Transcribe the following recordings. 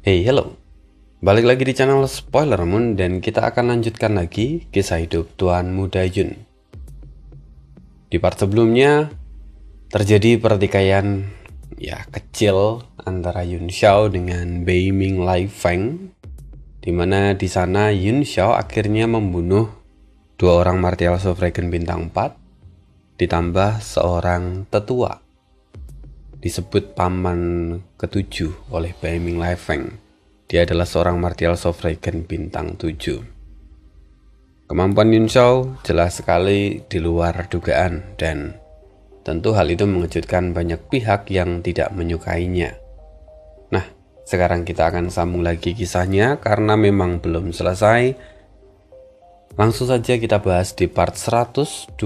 Hey, hello. Balik lagi di channel Spoiler Moon dan kita akan lanjutkan lagi kisah hidup Tuan Muda Yun. Di part sebelumnya terjadi pertikaian kecil antara Yun Xiao dengan Bei Ming Lai Feng, di mana di sana Yun Xiao akhirnya membunuh dua orang martial Sovereign bintang 4 ditambah seorang tetua disebut paman ketujuh oleh Bei Ming Lai Feng. Dia adalah seorang martial Sovereign bintang 7. Kemampuan Yun Xiao jelas sekali di luar dugaan dan tentu hal itu mengejutkan banyak pihak yang tidak menyukainya. Nah, sekarang kita akan sambung lagi kisahnya karena memang belum selesai. Langsung saja kita bahas di part 128.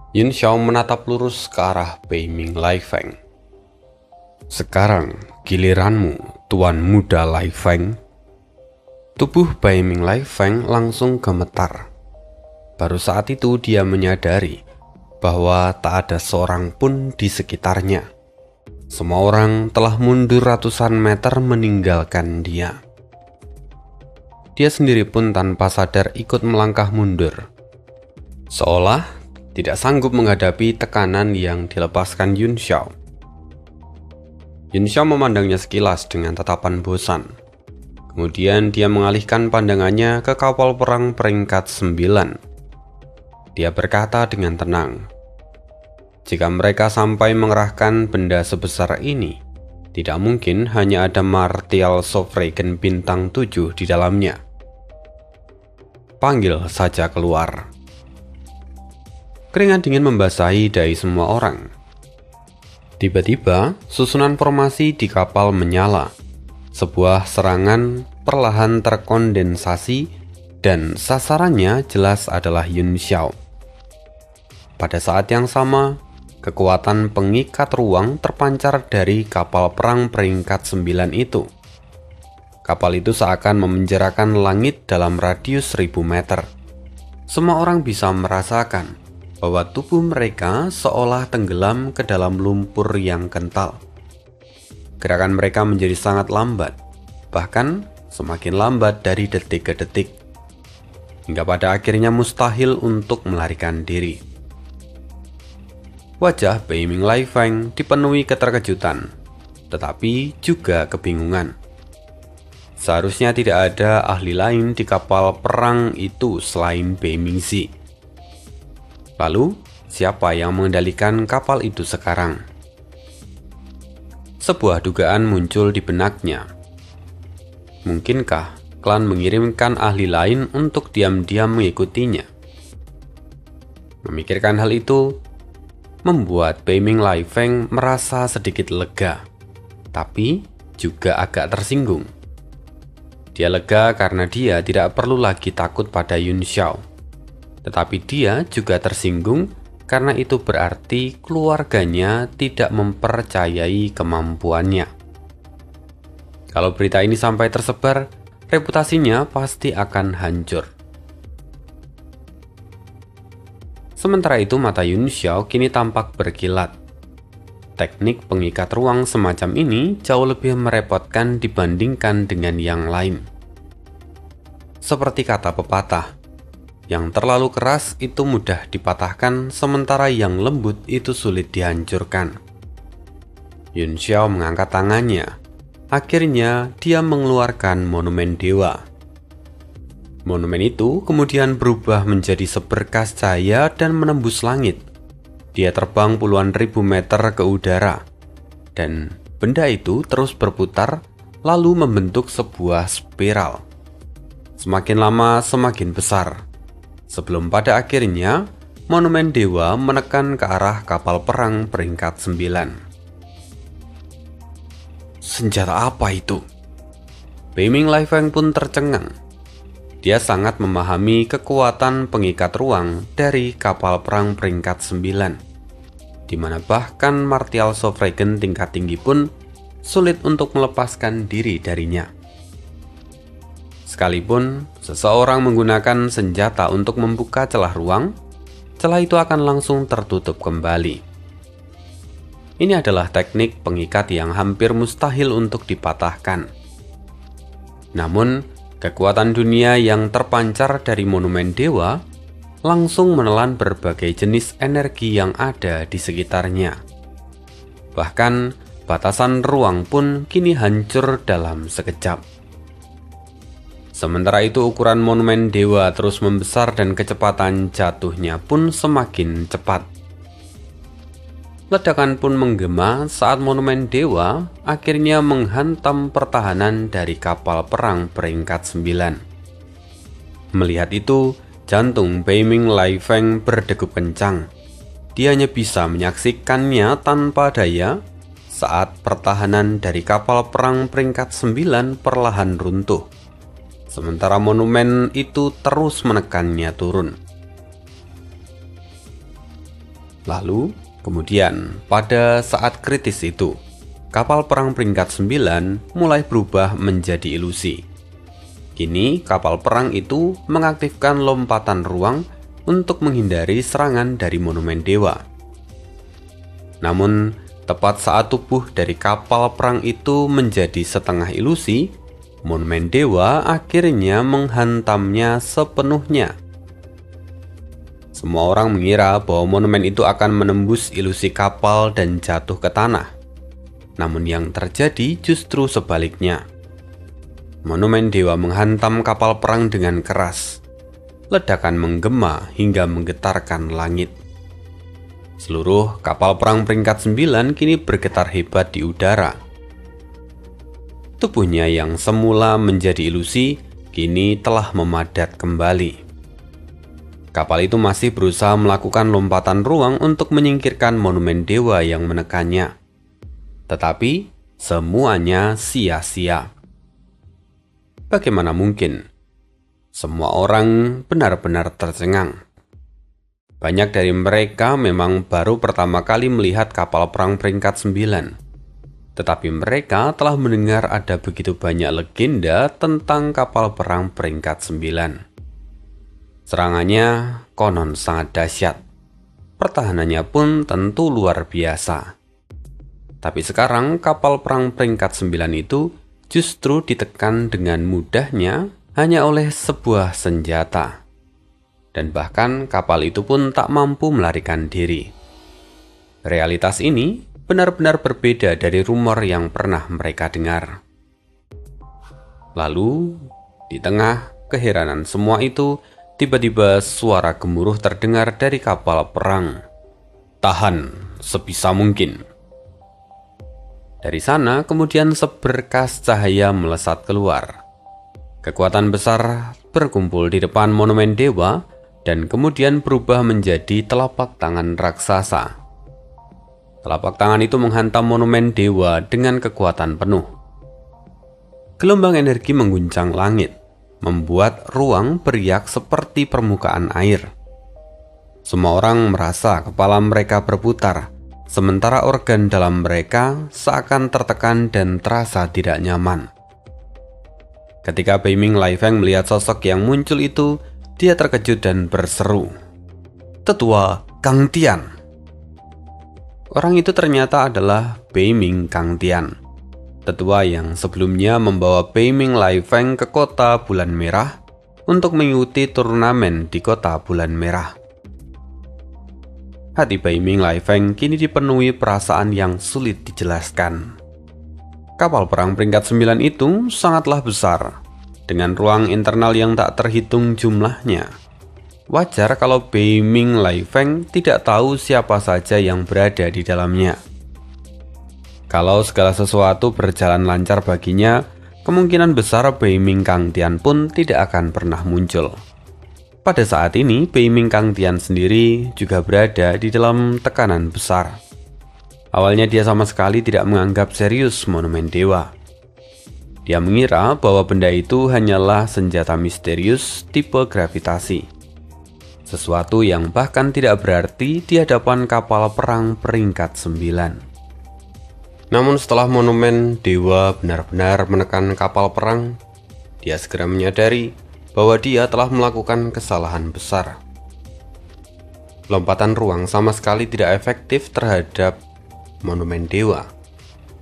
Yun Xiao menatap lurus ke arah Bei Ming Lai Feng. Sekarang giliranmu, Tuan Muda Lai Feng. Tubuh Bei Ming Lai Feng langsung gemetar. Baru saat itu dia menyadari bahwa tak ada seorang pun di sekitarnya. Semua orang telah mundur ratusan meter meninggalkan dia. Dia sendiri pun tanpa sadar ikut melangkah mundur, seolah tidak sanggup menghadapi tekanan yang dilepaskan Yun Xiao. Yun Xiao memandangnya sekilas dengan tatapan bosan. Kemudian dia mengalihkan pandangannya ke kapal perang peringkat 9. Dia berkata dengan tenang, jika mereka sampai mengerahkan benda sebesar ini, tidak mungkin hanya ada martial Sovereign bintang 7 di dalamnya. Panggil saja keluar. Keringat dingin membasahi dahi semua orang. Tiba-tiba, susunan formasi di kapal menyala. Sebuah serangan perlahan terkondensasi dan sasarannya jelas adalah Yun Xiao. Pada saat yang sama, kekuatan pengikat ruang terpancar dari kapal perang peringkat 9 itu. Kapal itu seakan memenjarakan langit dalam radius 1000 meter. Semua orang bisa merasakan bahwa tubuh mereka seolah tenggelam ke dalam lumpur yang kental. Gerakan mereka menjadi sangat lambat, bahkan semakin lambat dari detik ke detik, hingga pada akhirnya mustahil untuk melarikan diri. Wajah Bei Ming Lai Feng dipenuhi keterkejutan, tetapi juga kebingungan. Seharusnya tidak ada ahli lain di kapal perang itu selain Bei Ming Zi. Lalu, siapa yang mengendalikan kapal itu sekarang? Sebuah dugaan muncul di benaknya. Mungkinkah klan mengirimkan ahli lain untuk diam-diam mengikutinya? Memikirkan hal itu membuat Bei Ming Lai Feng merasa sedikit lega, tapi juga agak tersinggung. Dia lega karena dia tidak perlu lagi takut pada Yun Xiao. Tetapi dia juga tersinggung karena itu berarti keluarganya tidak mempercayai kemampuannya. Kalau berita ini sampai tersebar, reputasinya pasti akan hancur. Sementara itu mata Yun Xiao kini tampak berkilat. Teknik pengikat ruang semacam ini jauh lebih merepotkan dibandingkan dengan yang lain. Seperti kata pepatah, yang terlalu keras itu mudah dipatahkan, sementara yang lembut itu sulit dihancurkan. Yun Xiao mengangkat tangannya. Akhirnya dia mengeluarkan monumen dewa. Monumen itu kemudian berubah menjadi seberkas cahaya dan menembus langit. Dia terbang puluhan ribu meter ke udara, dan benda itu terus berputar lalu membentuk sebuah spiral. Semakin lama semakin besar, sebelum pada akhirnya monumen dewa menekan ke arah kapal perang peringkat 9. Senjata apa itu? Bei Ming Lai Feng pun tercengang. Dia sangat memahami kekuatan pengikat ruang dari kapal perang peringkat 9, di mana bahkan martial Sovereign tingkat tinggi pun sulit untuk melepaskan diri darinya. Sekalipun seseorang menggunakan senjata untuk membuka celah ruang, celah itu akan langsung tertutup kembali. Ini adalah teknik pengikat yang hampir mustahil untuk dipatahkan. Namun, kekuatan dunia yang terpancar dari monumen dewa langsung menelan berbagai jenis energi yang ada di sekitarnya. Bahkan, batasan ruang pun kini hancur dalam sekejap. Sementara itu, ukuran monumen dewa terus membesar dan kecepatan jatuhnya pun semakin cepat. Ledakan pun menggema saat monumen dewa akhirnya menghantam pertahanan dari kapal perang peringkat 9. Melihat itu, jantung Beiming Lai Feng berdegup kencang. Dia hanya bisa menyaksikannya tanpa daya saat pertahanan dari kapal perang peringkat 9 perlahan runtuh. Sementara monumen itu terus menekannya turun. Lalu, kemudian pada saat kritis itu, kapal perang peringkat 9 mulai berubah menjadi ilusi. Kini kapal perang itu mengaktifkan lompatan ruang untuk menghindari serangan dari monumen dewa. Namun, tepat saat tubuh dari kapal perang itu menjadi setengah ilusi, monumen dewa akhirnya menghantamnya sepenuhnya. Semua orang mengira bahwa monumen itu akan menembus ilusi kapal dan jatuh ke tanah. Namun yang terjadi justru sebaliknya. Monumen dewa menghantam kapal perang dengan keras. Ledakan menggema hingga menggetarkan langit. Seluruh kapal perang peringkat 9 kini bergetar hebat di udara. Tubuhnya yang semula menjadi ilusi, kini telah memadat kembali. Kapal itu masih berusaha melakukan lompatan ruang untuk menyingkirkan monumen dewa yang menekannya. Tetapi, semuanya sia-sia. Bagaimana mungkin? Semua orang benar-benar tercengang. Banyak dari mereka memang baru pertama kali melihat kapal perang peringkat 9. Tetapi mereka telah mendengar ada begitu banyak legenda tentang kapal perang peringkat 9. Serangannya konon sangat dahsyat. Pertahanannya pun tentu luar biasa. Tapi sekarang kapal perang peringkat 9 itu justru ditekan dengan mudahnya hanya oleh sebuah senjata. Dan bahkan kapal itu pun tak mampu melarikan diri. Realitas ini benar-benar berbeda dari rumor yang pernah mereka dengar. Lalu, di tengah keheranan semua itu, tiba-tiba suara gemuruh terdengar dari kapal perang. "Tahan sebisa mungkin." Dari sana kemudian seberkas cahaya melesat keluar. Kekuatan besar berkumpul di depan monumen dewa dan kemudian berubah menjadi telapak tangan raksasa. Telapak tangan itu menghantam monumen dewa dengan kekuatan penuh. Gelombang energi mengguncang langit, membuat ruang beriak seperti permukaan air. Semua orang merasa kepala mereka berputar, sementara organ dalam mereka seakan tertekan dan terasa tidak nyaman. Ketika Beiming Lai Feng melihat sosok yang muncul itu, dia terkejut dan berseru, "Tetua Kang Tian!" Orang itu ternyata adalah Beiming Kang Tian, tetua yang sebelumnya membawa Beiming Lai Feng ke kota Bulan Merah untuk mengikuti turnamen di kota Bulan Merah. Hati Beiming Lai Feng kini dipenuhi perasaan yang sulit dijelaskan. Kapal perang peringkat 9 itu sangatlah besar, dengan ruang internal yang tak terhitung jumlahnya. Wajar kalau Beiming Lai Feng tidak tahu siapa saja yang berada di dalamnya. Kalau segala sesuatu berjalan lancar baginya, kemungkinan besar Beiming Kang Tian pun tidak akan pernah muncul. Pada saat ini, Beiming Kang Tian sendiri juga berada di dalam tekanan besar. Awalnya dia sama sekali tidak menganggap serius monumen dewa. Dia mengira bahwa benda itu hanyalah senjata misterius tipe gravitasi. Sesuatu yang bahkan tidak berarti di hadapan kapal perang peringkat 9. Namun setelah monumen dewa benar-benar menekan kapal perang, dia segera menyadari bahwa dia telah melakukan kesalahan besar. Lompatan ruang sama sekali tidak efektif terhadap monumen dewa.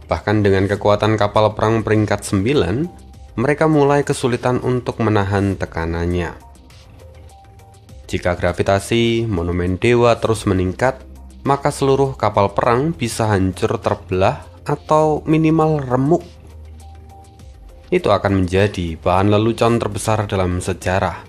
Bahkan dengan kekuatan kapal perang peringkat 9, mereka mulai kesulitan untuk menahan tekanannya. Jika gravitasi monumen dewa terus meningkat, maka seluruh kapal perang bisa hancur terbelah atau minimal remuk. Itu akan menjadi bahan lelucon terbesar dalam sejarah.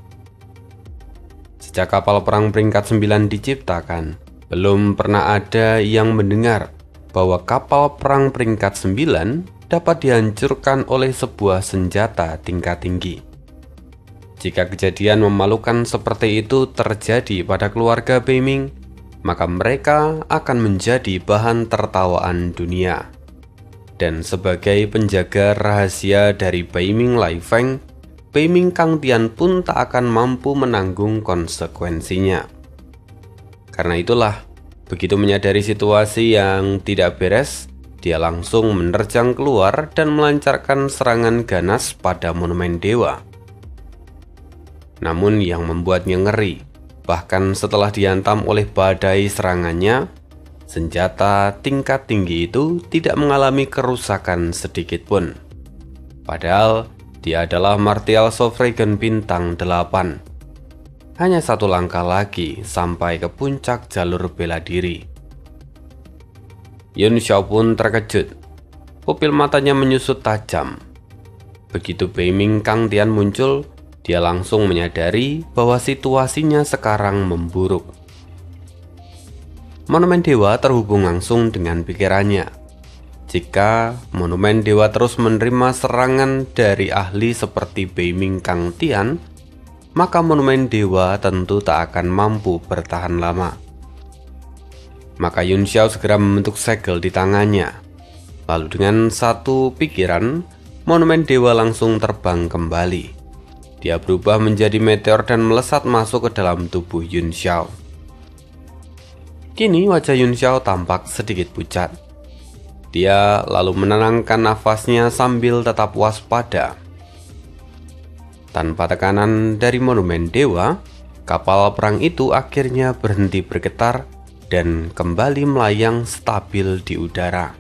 Sejak kapal perang peringkat 9 diciptakan, belum pernah ada yang mendengar bahwa kapal perang peringkat 9 dapat dihancurkan oleh sebuah senjata tingkat tinggi. Jika kejadian memalukan seperti itu terjadi pada keluarga Beiming, maka mereka akan menjadi bahan tertawaan dunia. Dan sebagai penjaga rahasia dari Beiming Lai Feng, Beiming Kang Tian pun tak akan mampu menanggung konsekuensinya. Karena itulah, begitu menyadari situasi yang tidak beres, dia langsung menerjang keluar dan melancarkan serangan ganas pada monumen dewa. Namun yang membuatnya ngeri, bahkan setelah dihantam oleh badai serangannya, senjata tingkat tinggi itu tidak mengalami kerusakan sedikit pun. Padahal dia adalah Martial Sovereign bintang 8. Hanya satu langkah lagi sampai ke puncak jalur bela diri. Yun Xiao pun terkejut. Pupil matanya menyusut tajam. Begitu Beiming Kang Tian muncul, dia langsung menyadari bahwa situasinya sekarang memburuk. Monumen dewa terhubung langsung dengan pikirannya. Jika monumen dewa terus menerima serangan dari ahli seperti Beiming Kang Tian, maka monumen dewa tentu tak akan mampu bertahan lama. Maka Yun Xiao segera membentuk segel di tangannya. Lalu dengan satu pikiran, monumen dewa langsung terbang kembali. Dia berubah menjadi meteor dan melesat masuk ke dalam tubuh Yun Xiao. Kini wajah Yun Xiao tampak sedikit pucat. Dia lalu menenangkan nafasnya sambil tetap waspada. Tanpa tekanan dari monumen dewa, kapal perang itu akhirnya berhenti bergetar dan kembali melayang stabil di udara.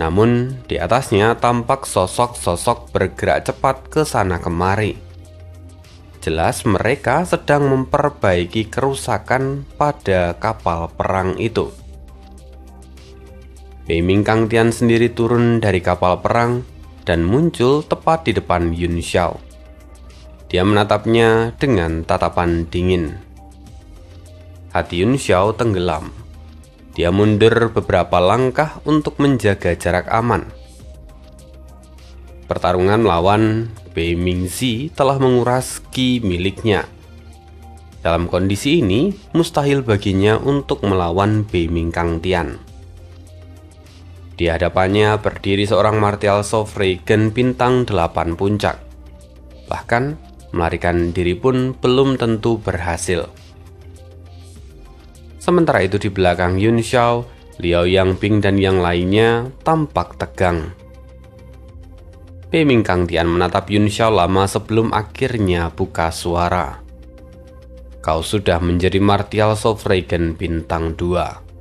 Namun di atasnya tampak sosok-sosok bergerak cepat ke sana kemari. Jelas mereka sedang memperbaiki kerusakan pada kapal perang itu. Beiming Kang Tian sendiri turun dari kapal perang dan muncul tepat di depan Yun Xiao. Dia menatapnya dengan tatapan dingin. Hati Yun Xiao tenggelam. Dia mundur beberapa langkah untuk menjaga jarak aman. Pertarungan melawan Beiming Zi telah menguras ki miliknya. Dalam kondisi ini, mustahil baginya untuk melawan Beiming Kang Tian. Di hadapannya berdiri seorang Martial Sovereign bintang 8 puncak. Bahkan, melarikan diri pun belum tentu berhasil. Sementara itu di belakang Yun Xiao, Liao Yangbing dan yang lainnya tampak tegang. Beiming Kang Tian menatap Yun Xiao lama sebelum akhirnya buka suara. Kau sudah menjadi Martial Sovereign bintang 2.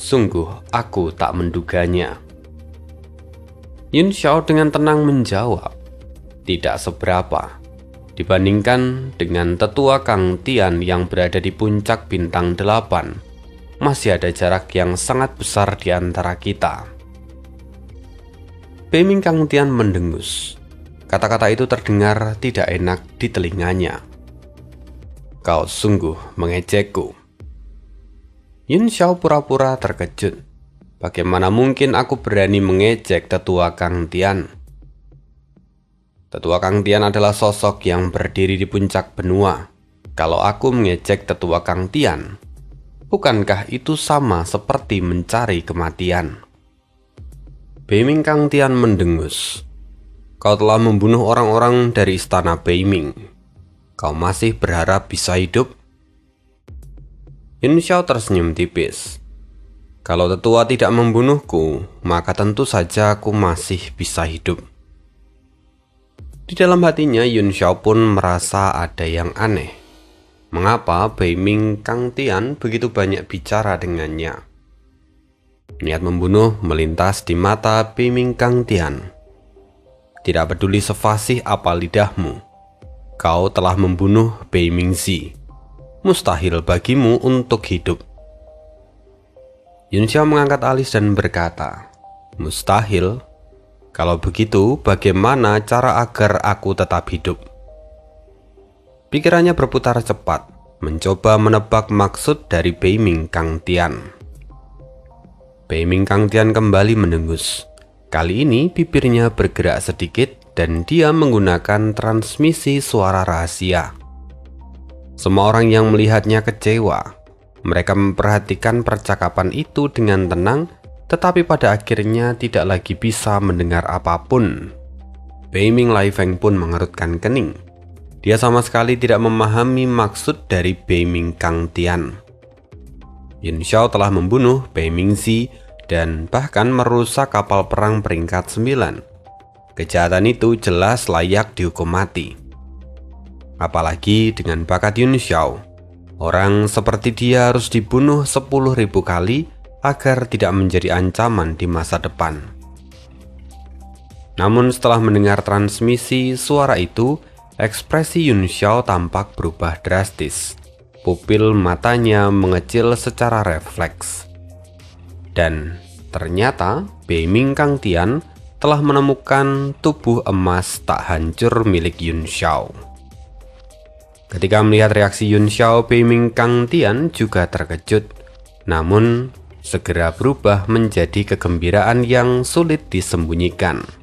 Sungguh aku tak menduganya. Yun Xiao dengan tenang menjawab, tidak seberapa. Dibandingkan dengan tetua Kang Tian yang berada di puncak bintang 8, masih ada jarak yang sangat besar di antara kita. Beiming Kang Tian mendengus. Kata-kata itu terdengar tidak enak di telinganya. Kau sungguh mengejekku. Yun Xiao pura-pura terkejut. Bagaimana mungkin aku berani mengejek tetua Kang Tian? Tetua Kang Tian adalah sosok yang berdiri di puncak benua. Kalau aku mengejek tetua Kang Tian, bukankah itu sama seperti mencari kematian? Beiming Kang Tian mendengus. Kau telah membunuh orang-orang dari istana Beiming. Kau masih berharap bisa hidup? Yun Xiao tersenyum tipis. Kalau tetua tidak membunuhku, maka tentu saja aku masih bisa hidup. Di dalam hatinya Yun Xiao pun merasa ada yang aneh. Mengapa Beiming Kang Tian begitu banyak bicara dengannya? Niat membunuh melintas di mata Beiming Kang Tian. Tidak peduli sefasih apa lidahmu, kau telah membunuh Beiming Zi. Mustahil bagimu untuk hidup. Yun Xiao mengangkat alis dan berkata, mustahil? Kalau begitu, bagaimana cara agar aku tetap hidup? Pikirannya berputar cepat, mencoba menebak maksud dari Beiming Kang Tian. Beiming Kang Tian kembali mendengus. Kali ini bibirnya bergerak sedikit dan dia menggunakan transmisi suara rahasia. Semua orang yang melihatnya kecewa. Mereka memperhatikan percakapan itu dengan tenang, tetapi pada akhirnya tidak lagi bisa mendengar apapun. Beiming Lai Feng pun mengerutkan kening. Dia sama sekali tidak memahami maksud dari Beiming Kang Tian. Yun Xiao telah membunuh Beiming Zi dan bahkan merusak kapal perang peringkat 9. Kejahatan itu jelas layak dihukum mati. Apalagi dengan bakat Yun Xiao, orang seperti dia harus dibunuh 10.000 kali agar tidak menjadi ancaman di masa depan. Namun setelah mendengar transmisi suara itu, ekspresi Yun Xiao tampak berubah drastis. Pupil matanya mengecil secara refleks. Dan ternyata Beiming Kang Tian telah menemukan tubuh emas tak hancur milik Yun Xiao. Ketika melihat reaksi Yun Xiao, Beiming Kang Tian juga terkejut, namun segera berubah menjadi kegembiraan yang sulit disembunyikan.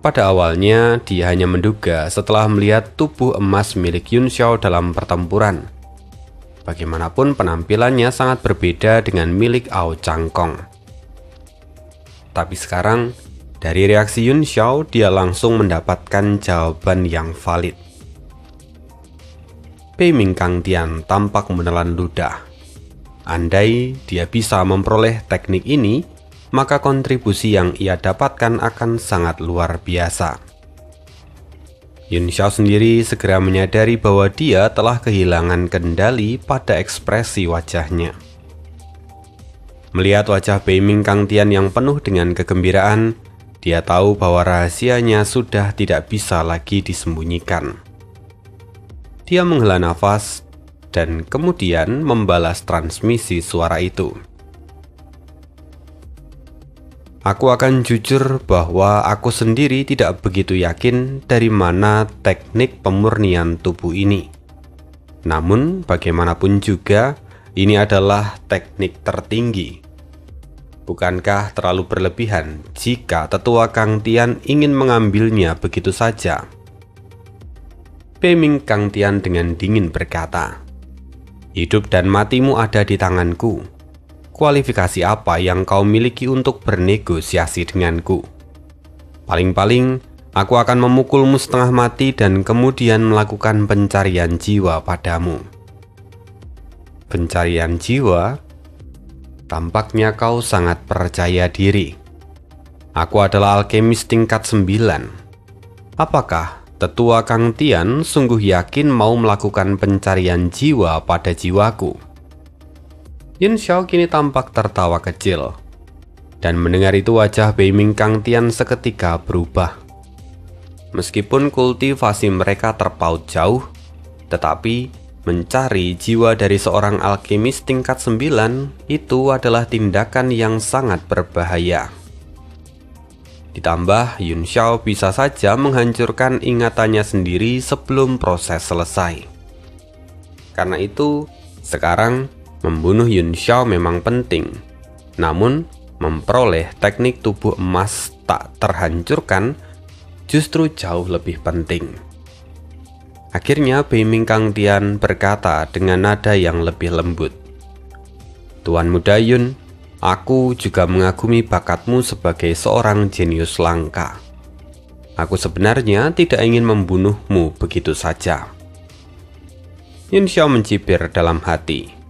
Pada awalnya, dia hanya menduga setelah melihat tubuh emas milik Yun Xiao dalam pertempuran. Bagaimanapun penampilannya sangat berbeda dengan milik Ao Chang Kong. Tapi sekarang, dari reaksi Yun Xiao, dia langsung mendapatkan jawaban yang valid. Beiming Kang Tian tampak menelan ludah. Andai dia bisa memperoleh teknik ini, maka kontribusi yang ia dapatkan akan sangat luar biasa. Yun Xiao sendiri segera menyadari bahwa dia telah kehilangan kendali pada ekspresi wajahnya. Melihat wajah Beiming Kang Tian yang penuh dengan kegembiraan, dia tahu bahwa rahasianya sudah tidak bisa lagi disembunyikan. Dia menghela nafas dan kemudian membalas transmisi suara itu. Aku akan jujur bahwa aku sendiri tidak begitu yakin dari mana teknik pemurnian tubuh ini. Namun, bagaimanapun juga, ini adalah teknik tertinggi. Bukankah terlalu berlebihan jika tetua Kang Tian ingin mengambilnya begitu saja? Beiming Kang Tian dengan dingin berkata, hidup dan matimu ada di tanganku. Kualifikasi apa yang kau miliki untuk bernegosiasi denganku? Paling-paling, aku akan memukulmu setengah mati dan kemudian melakukan pencarian jiwa padamu. Pencarian jiwa? Tampaknya kau sangat percaya diri. Aku adalah alkemis tingkat 9. Apakah tetua Kang Tian sungguh yakin mau melakukan pencarian jiwa pada jiwaku? Yun Xiao kini tampak tertawa kecil. Dan mendengar itu wajah Beiming Kang Tian seketika berubah. Meskipun kultivasi mereka terpaut jauh, tetapi mencari jiwa dari seorang alkemis tingkat 9 itu adalah tindakan yang sangat berbahaya. Ditambah Yun Xiao bisa saja menghancurkan ingatannya sendiri sebelum proses selesai. Karena itu, sekarang membunuh Yun Xiao memang penting, namun memperoleh teknik tubuh emas tak terhancurkan justru jauh lebih penting. Akhirnya Beiming Kang Tian berkata dengan nada yang lebih lembut, Tuan Muda Yun, aku juga mengagumi bakatmu sebagai seorang jenius langka. Aku sebenarnya tidak ingin membunuhmu begitu saja. Yun Xiao mencibir dalam hati.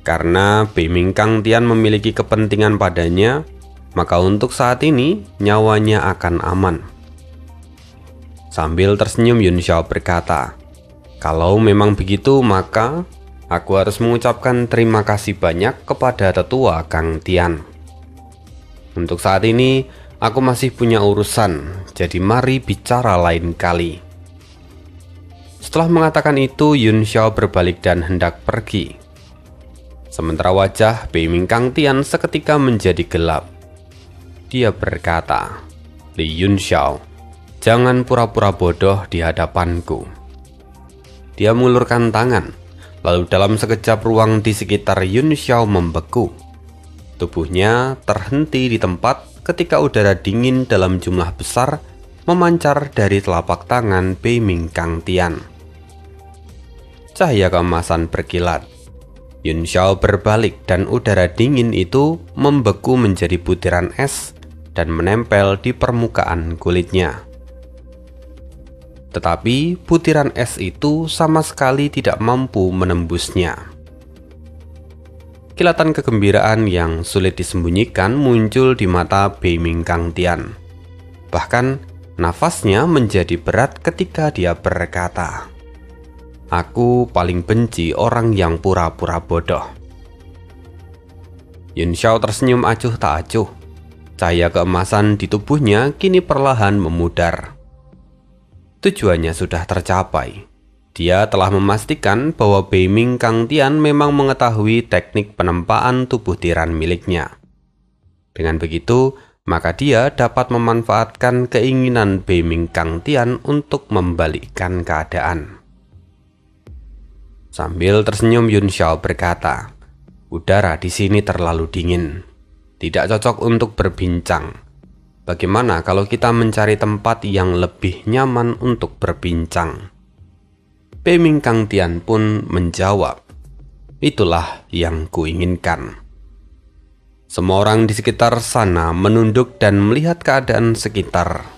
Karena Beiming Kang Tian memiliki kepentingan padanya, maka untuk saat ini nyawanya akan aman. Sambil tersenyum Yun Xiao berkata, kalau memang begitu maka Aku harus mengucapkan terima kasih banyak kepada tetua Kang Tian. Untuk saat ini, aku masih punya urusan, jadi mari bicara lain kali. Setelah mengatakan itu, Yun Xiao berbalik dan hendak pergi. Sementara wajah Bei Ming Kang Tian seketika menjadi gelap. Dia berkata, "Li Yun Xiao, jangan pura-pura bodoh di hadapanku." Dia mengulurkan tangan, lalu dalam sekejap ruang di sekitar Yun Xiao membeku. Tubuhnya terhenti di tempat ketika udara dingin dalam jumlah besar memancar dari telapak tangan Bei Ming Kang Tian. Cahaya keemasan berkilat. Yun Xiao berbalik dan udara dingin itu membeku menjadi butiran es dan menempel di permukaan kulitnya. Tetapi butiran es itu sama sekali tidak mampu menembusnya. Kilatan kegembiraan yang sulit disembunyikan muncul di mata Bei Ming Kang Tian. Bahkan nafasnya menjadi berat ketika dia berkata, "Aku paling benci orang yang pura-pura bodoh." Yun Xiao tersenyum acuh tak acuh. Cahaya keemasan di tubuhnya kini perlahan memudar. Tujuannya sudah tercapai. Dia telah memastikan bahwa Bei Ming Kang Tian memang mengetahui teknik penempaan tubuh tiran miliknya. Dengan begitu, maka dia dapat memanfaatkan keinginan Bei Ming Kang Tian untuk membalikkan keadaan. Sambil tersenyum, Yun Xiao berkata, "Udara di sini terlalu dingin. Tidak cocok untuk berbincang. Bagaimana kalau kita mencari tempat yang lebih nyaman untuk berbincang?" Bei Ming Kang Tian pun menjawab, "Itulah yang kuinginkan." Semua orang di sekitar sana menunduk dan melihat keadaan sekitar.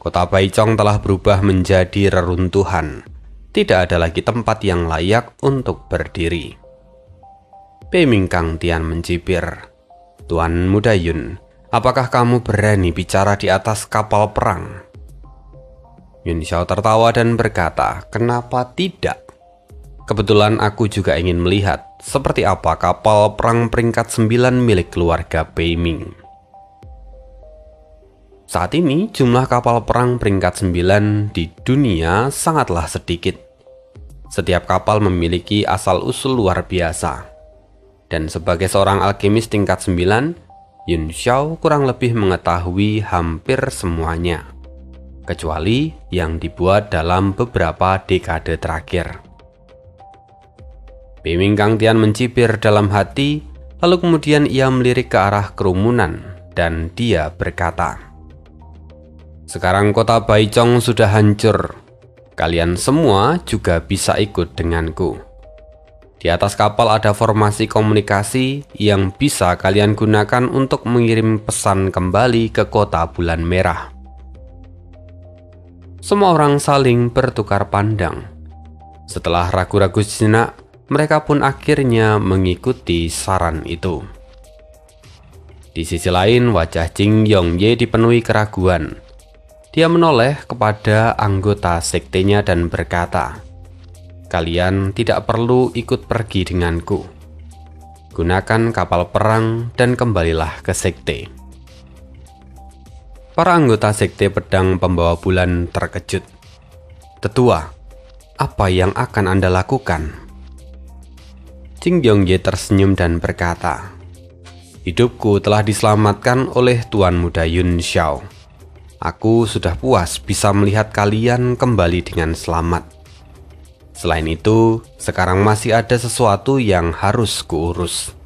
Kota Baichong telah berubah menjadi reruntuhan. Tidak ada lagi tempat yang layak untuk berdiri. Bei Ming Kang Tian mencibir, "Tuan Muda Yun, apakah kamu berani bicara di atas kapal perang?" Yun Xiao tertawa dan berkata, "Kenapa tidak? Kebetulan aku juga ingin melihat seperti apa kapal perang peringkat 9 milik keluarga Bei Ming." Saat ini jumlah kapal perang peringkat 9 di dunia sangatlah sedikit. Setiap kapal memiliki asal-usul luar biasa. Dan sebagai seorang alkemis tingkat 9, Yun Xiao kurang lebih mengetahui hampir semuanya, kecuali yang dibuat dalam beberapa dekade terakhir. Bei Ming Kang Tian mencibir dalam hati, lalu kemudian ia melirik ke arah kerumunan dan dia berkata, "Sekarang kota Baichong sudah hancur. Kalian semua juga bisa ikut denganku. Di atas kapal ada formasi komunikasi yang bisa kalian gunakan untuk mengirim pesan kembali ke kota bulan merah." Semua orang saling bertukar pandang. Setelah ragu-ragu sejenak, mereka pun akhirnya mengikuti saran itu. Di sisi lain, wajah Jing Yongye dipenuhi keraguan. Dia menoleh kepada anggota sektenya dan berkata, "Kalian tidak perlu ikut pergi denganku. Gunakan kapal perang dan kembalilah ke sekte." Para anggota sekte pedang pembawa bulan terkejut. "Tetua, apa yang akan Anda lakukan?" Jing Yongye tersenyum dan berkata, "Hidupku telah diselamatkan oleh Tuan Muda Yun Xiao. Aku sudah puas bisa melihat kalian kembali dengan selamat. Selain itu, sekarang masih ada sesuatu yang harus kuurus."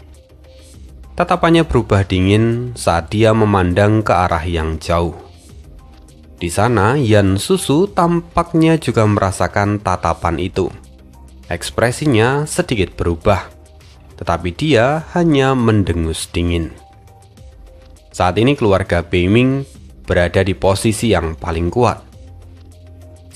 Tatapannya berubah dingin saat dia memandang ke arah yang jauh. Di sana, Yan Susu tampaknya juga merasakan tatapan itu. Ekspresinya sedikit berubah, tetapi dia hanya mendengus dingin. Saat ini keluarga Bei Ming berada di posisi yang paling kuat.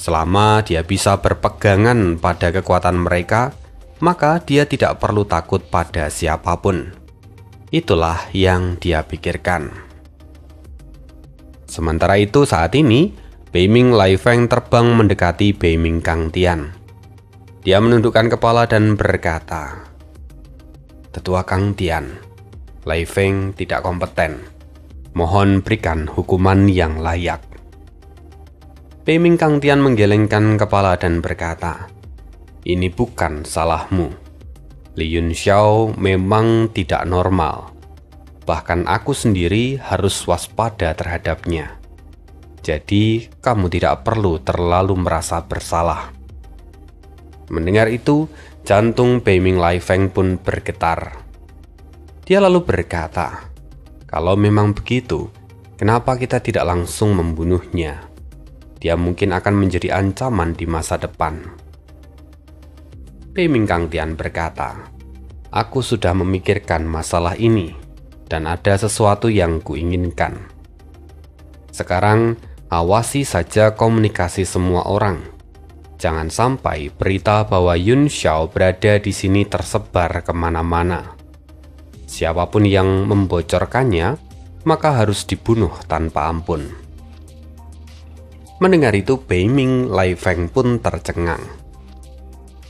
Selama dia bisa berpegangan pada kekuatan mereka, maka dia tidak perlu takut pada siapapun. Itulah yang dia pikirkan. Sementara itu saat ini, Bei Ming Lai Feng terbang mendekati Bei Ming Kang Tian. Dia menundukkan kepala dan berkata, "Tetua Kang Tian, Lai Feng tidak kompeten. Mohon berikan hukuman yang layak." Peiming Kang Tian menggelengkan kepala dan berkata, "Ini bukan salahmu. Li Yunxiao memang tidak normal. Bahkan aku sendiri harus waspada terhadapnya. Jadi, kamu tidak perlu terlalu merasa bersalah." Mendengar itu, jantung Peiming Lai Feng pun bergetar. Dia lalu berkata, "Kalau memang begitu, kenapa kita tidak langsung membunuhnya? Dia mungkin akan menjadi ancaman di masa depan." Peiming Kang Tian berkata, "Aku sudah memikirkan masalah ini, dan ada sesuatu yang kuinginkan. Sekarang, awasi saja komunikasi semua orang. Jangan sampai berita bahwa Yun Xiao berada di sini tersebar kemana-mana. Siapapun yang membocorkannya, maka harus dibunuh tanpa ampun." Mendengar itu, Peiming Lai Feng pun tercengang.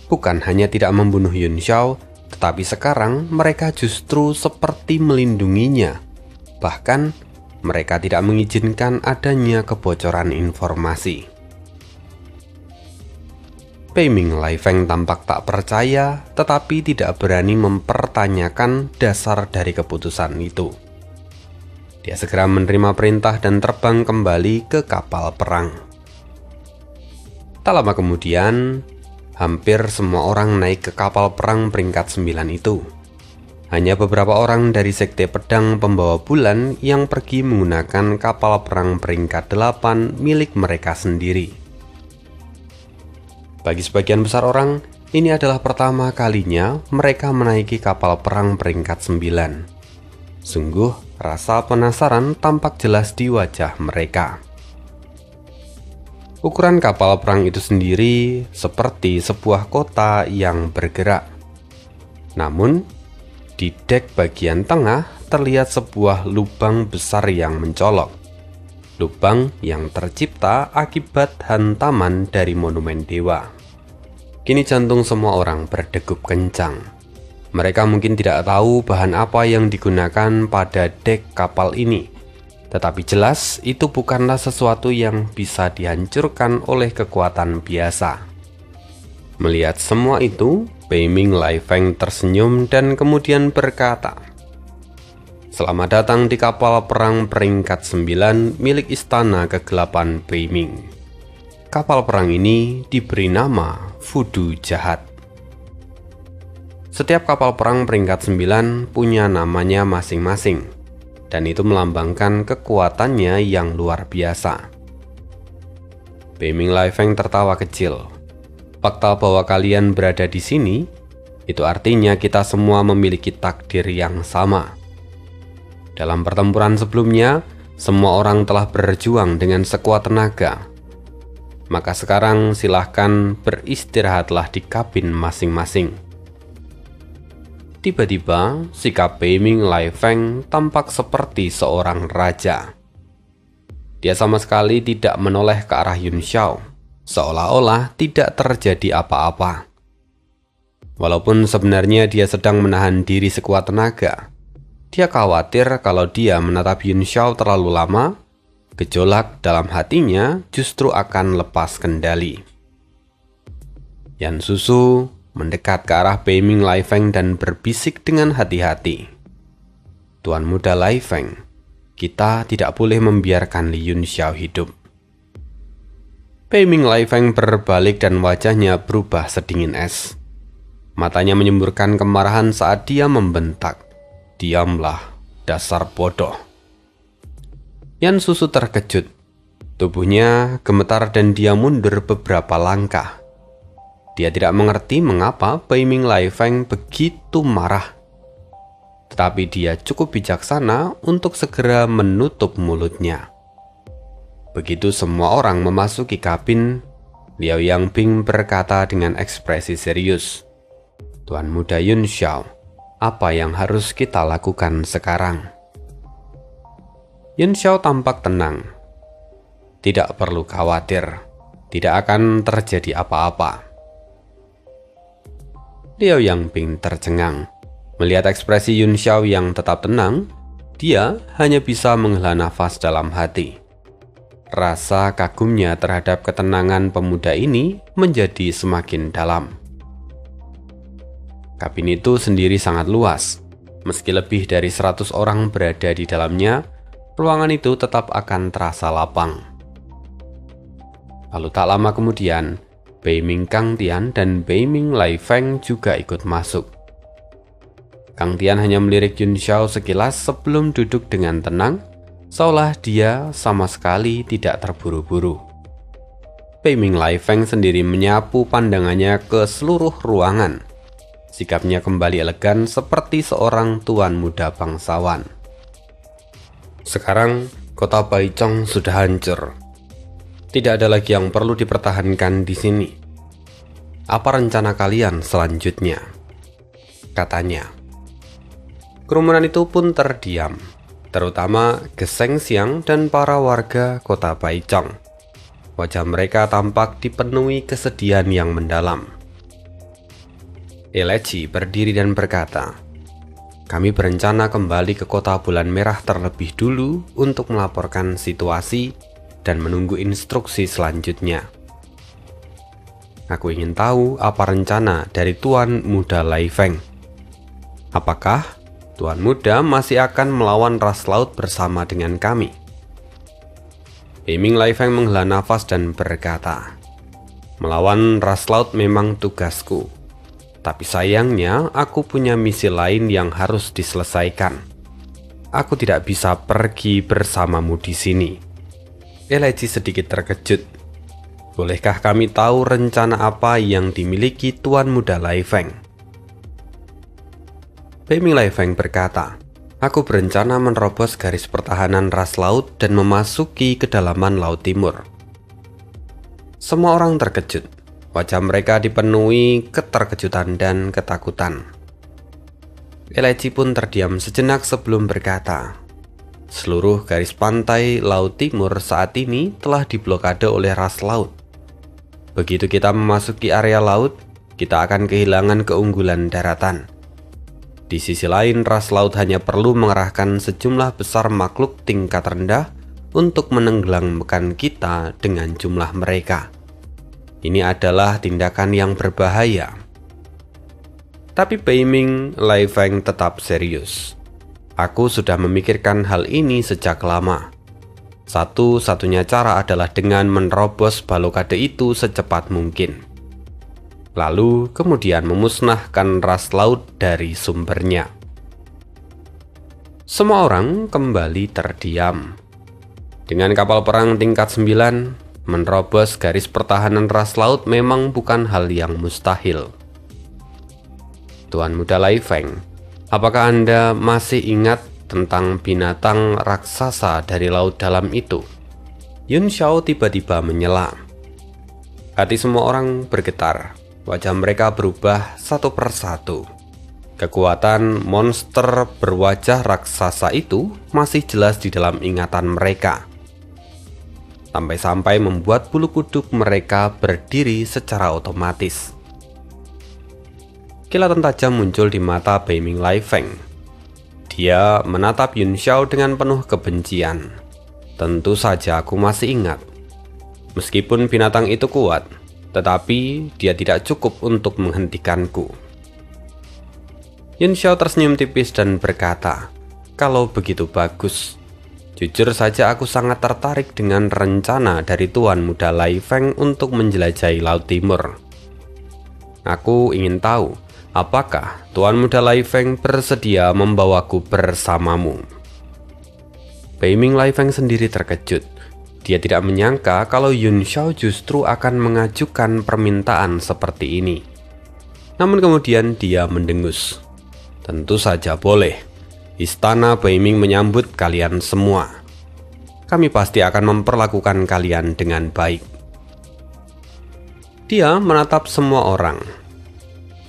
Bukan hanya tidak membunuh Yun Xiao, tetapi sekarang mereka justru seperti melindunginya. Bahkan, mereka tidak mengizinkan adanya kebocoran informasi. Peiming Lai Feng tampak tak percaya, tetapi tidak berani mempertanyakan dasar dari keputusan itu. Dia segera menerima perintah dan terbang kembali ke kapal perang. Tak lama kemudian, hampir semua orang naik ke kapal perang peringkat 9 itu. Hanya beberapa orang dari sekte pedang pembawa bulan yang pergi menggunakan kapal perang peringkat 8 milik mereka sendiri. Bagi sebagian besar orang, ini adalah pertama kalinya mereka menaiki kapal perang peringkat 9. Sungguh, rasa penasaran tampak jelas di wajah mereka. Ukuran kapal perang itu sendiri seperti sebuah kota yang bergerak. Namun, di dek bagian tengah terlihat sebuah lubang besar yang mencolok. Lubang yang tercipta akibat hantaman dari monumen dewa. Kini jantung semua orang berdegup kencang. Mereka mungkin tidak tahu bahan apa yang digunakan pada dek kapal ini. Tetapi jelas itu bukanlah sesuatu yang bisa dihancurkan oleh kekuatan biasa. Melihat semua itu, Peiming Lai Feng tersenyum dan kemudian berkata, "Selamat datang di kapal perang peringkat 9 milik Istana Kegelapan Peiming. Kapal perang ini diberi nama Fudu Jahat." Setiap kapal perang peringkat 9 punya namanya masing-masing, dan itu melambangkan kekuatannya yang luar biasa. Peiming Lai Feng tertawa kecil. "Fakta bahwa kalian berada di sini, itu artinya kita semua memiliki takdir yang sama. Dalam pertempuran sebelumnya, semua orang telah berjuang dengan sekuat tenaga. Maka sekarang silahkan beristirahatlah di kabin masing-masing." Tiba-tiba, sikap Peiming Lai Feng tampak seperti seorang raja. Dia sama sekali tidak menoleh ke arah Yun Xiao, seolah-olah tidak terjadi apa-apa. Walaupun sebenarnya dia sedang menahan diri sekuat tenaga, dia khawatir kalau dia menatap Yun Xiao terlalu lama, gejolak dalam hatinya justru akan lepas kendali. Yan Susu mendekat ke arah Peiming Lai Feng dan berbisik dengan hati-hati, "Tuan muda Lai Feng, kita tidak boleh membiarkan Li Yun Xiao hidup." Peiming Lai Feng berbalik dan wajahnya berubah sedingin es. Matanya menyemburkan kemarahan saat dia membentak, "Diamlah, dasar bodoh." Yan Susu terkejut. Tubuhnya gemetar dan dia mundur beberapa langkah. Dia tidak mengerti mengapa Peiming Lai Feng begitu marah. Tetapi dia cukup bijaksana untuk segera menutup mulutnya. Begitu semua orang memasuki kabin, Liao Yangbing berkata dengan ekspresi serius, "Tuan muda Yun Xiao, apa yang harus kita lakukan sekarang?" Yun Xiao tampak tenang. "Tidak perlu khawatir, tidak akan terjadi apa-apa." Liao Yangping tercengang. Melihat ekspresi Yun Xiao yang tetap tenang, dia hanya bisa menghela nafas dalam hati. Rasa kagumnya terhadap ketenangan pemuda ini menjadi semakin dalam. Kabin itu sendiri sangat luas. Meski lebih dari 100 orang berada di dalamnya, ruangan itu tetap akan terasa lapang. Lalu tak lama kemudian, Beiming Kang Tian dan Beiming Lai Feng juga ikut masuk. Kang Tian hanya melirik Yun Xiao sekilas sebelum duduk dengan tenang, seolah dia sama sekali tidak terburu-buru. Beiming Lai Feng sendiri menyapu pandangannya ke seluruh ruangan. Sikapnya kembali elegan seperti seorang tuan muda bangsawan. Sekarang, kota Baichong sudah hancur. Tidak ada lagi yang perlu dipertahankan di sini. Apa rencana kalian selanjutnya? Katanya. Kerumunan itu pun terdiam, terutama Geseng Xiang dan para warga kota Baichong. Wajah mereka tampak dipenuhi kesedihan yang mendalam. Eleji berdiri dan berkata, "Kami berencana kembali ke kota Bulan Merah terlebih dulu untuk melaporkan situasi dan menunggu instruksi selanjutnya. Aku ingin tahu apa rencana dari Tuan Muda Lai Feng. Apakah Tuan Muda masih akan melawan ras laut bersama dengan kami?" Beiming Lai Feng menghela nafas dan berkata, "Melawan ras laut memang tugasku. Tapi sayangnya aku punya misi lain yang harus diselesaikan. Aku tidak bisa pergi bersamamu di sini." Eleji sedikit terkejut. "Bolehkah kami tahu rencana apa yang dimiliki Tuan Muda Lai Feng?" Beiming Lai Feng berkata, "Aku berencana menerobos garis pertahanan ras laut dan memasuki kedalaman Laut Timur." Semua orang terkejut. Wajah mereka dipenuhi keterkejutan dan ketakutan. Eleji pun terdiam sejenak sebelum berkata, "Seluruh garis pantai Laut Timur saat ini telah diblokade oleh ras laut. Begitu kita memasuki area laut, kita akan kehilangan keunggulan daratan. Di sisi lain, ras laut hanya perlu mengerahkan sejumlah besar makhluk tingkat rendah untuk menenggelamkan kita dengan jumlah mereka. Ini adalah tindakan yang berbahaya." Tapi Beiming Lai Feng tetap serius. "Aku sudah memikirkan hal ini sejak lama. Satu-satunya cara adalah dengan menerobos balokade itu secepat mungkin. Lalu kemudian memusnahkan ras laut dari sumbernya." Semua orang kembali terdiam. Dengan kapal perang tingkat 9, menerobos garis pertahanan ras laut memang bukan hal yang mustahil. "Tuan Muda Lai Feng, apakah Anda masih ingat tentang binatang raksasa dari laut dalam itu?" Yun Xiao tiba-tiba menyela. Hati semua orang bergetar. Wajah mereka berubah satu persatu. Kekuatan monster berwajah raksasa itu masih jelas di dalam ingatan mereka. Sampai-sampai membuat bulu kuduk mereka berdiri secara otomatis. Kilatan tajam muncul di mata Beiming Lai Feng. Dia menatap Yun Xiao dengan penuh kebencian. "Tentu saja aku masih ingat. Meskipun binatang itu kuat, tetapi dia tidak cukup untuk menghentikanku." Yun Xiao tersenyum tipis dan berkata, "Kalau begitu bagus. Jujur saja aku sangat tertarik dengan rencana dari Tuan Muda Lai Feng untuk menjelajahi Laut Timur. Aku ingin tahu, apakah Tuan Muda Lai Feng bersedia membawaku bersamamu?" Beiming Lai Feng sendiri terkejut. Dia tidak menyangka kalau Yun Xiao justru akan mengajukan permintaan seperti ini. Namun kemudian dia mendengus. "Tentu saja boleh. Istana Beiming menyambut kalian semua. Kami pasti akan memperlakukan kalian dengan baik." Dia menatap semua orang.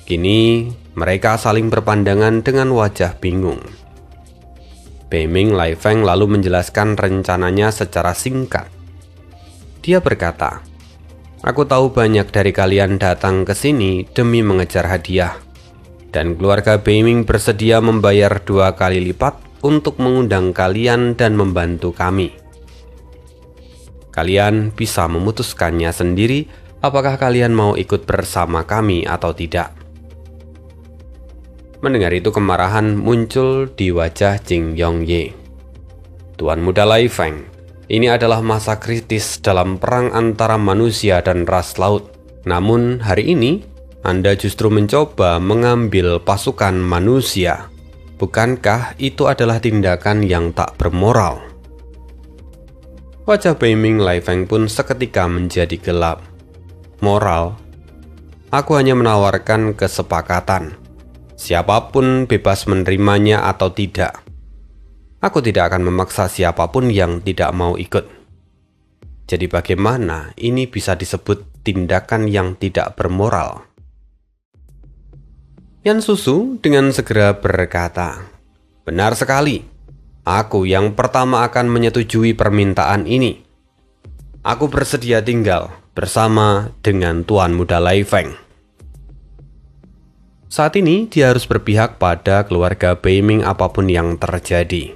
Kini mereka saling berpandangan dengan wajah bingung. Beiming Lai Feng lalu menjelaskan rencananya secara singkat. Dia berkata, "Aku tahu banyak dari kalian datang ke sini demi mengejar hadiah. dan keluarga Beiming bersedia membayar 2 kali lipat untuk mengundang kalian dan membantu kami. Kalian bisa memutuskannya sendiri apakah kalian mau ikut bersama kami atau tidak. Mendengar itu kemarahan muncul di wajah Jing Yongye. Tuan Muda Lai Feng, ini adalah masa kritis dalam perang antara manusia dan ras laut. Namun hari ini, Anda justru mencoba mengambil pasukan manusia. Bukankah itu adalah tindakan yang tak bermoral? Wajah Beiming Lai Feng pun seketika menjadi gelap. Moral? Aku hanya menawarkan kesepakatan. Siapapun bebas menerimanya atau tidak. Aku tidak akan memaksa siapapun yang tidak mau ikut. Jadi bagaimana ini bisa disebut tindakan yang tidak bermoral? Yan Susu dengan segera berkata, "Benar sekali. Aku yang pertama akan menyetujui permintaan ini. Aku bersedia tinggal bersama dengan Tuan Muda Lai Feng." Saat ini dia harus berpihak pada keluarga Beiming apapun yang terjadi.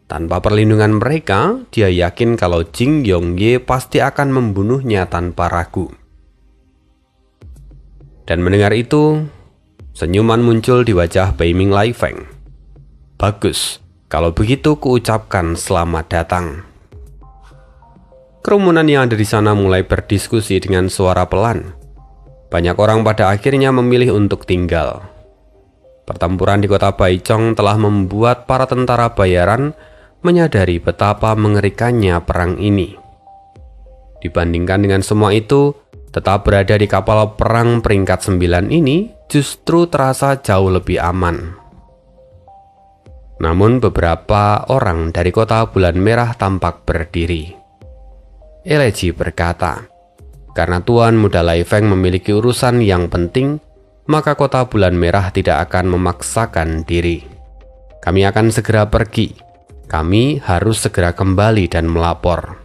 Tanpa perlindungan mereka, dia yakin kalau Jing Yongye pasti akan membunuhnya tanpa ragu. Dan mendengar itu, senyuman muncul di wajah Beiming Lai Feng. "Bagus, kalau begitu kuucapkan selamat datang." Kerumunan yang ada di sana mulai berdiskusi dengan suara pelan. Banyak orang pada akhirnya memilih untuk tinggal. Pertempuran di kota Baichong telah membuat para tentara bayaran menyadari betapa mengerikannya perang ini. Dibandingkan dengan semua itu, tetap berada di kapal perang peringkat 9 ini justru terasa jauh lebih aman. Namun beberapa orang dari kota Bulan Merah tampak berdiri. Eleji berkata, "Karena Tuan Muda Lai Feng memiliki urusan yang penting, maka kota Bulan Merah tidak akan memaksakan diri. Kami akan segera pergi. Kami harus segera kembali dan melapor."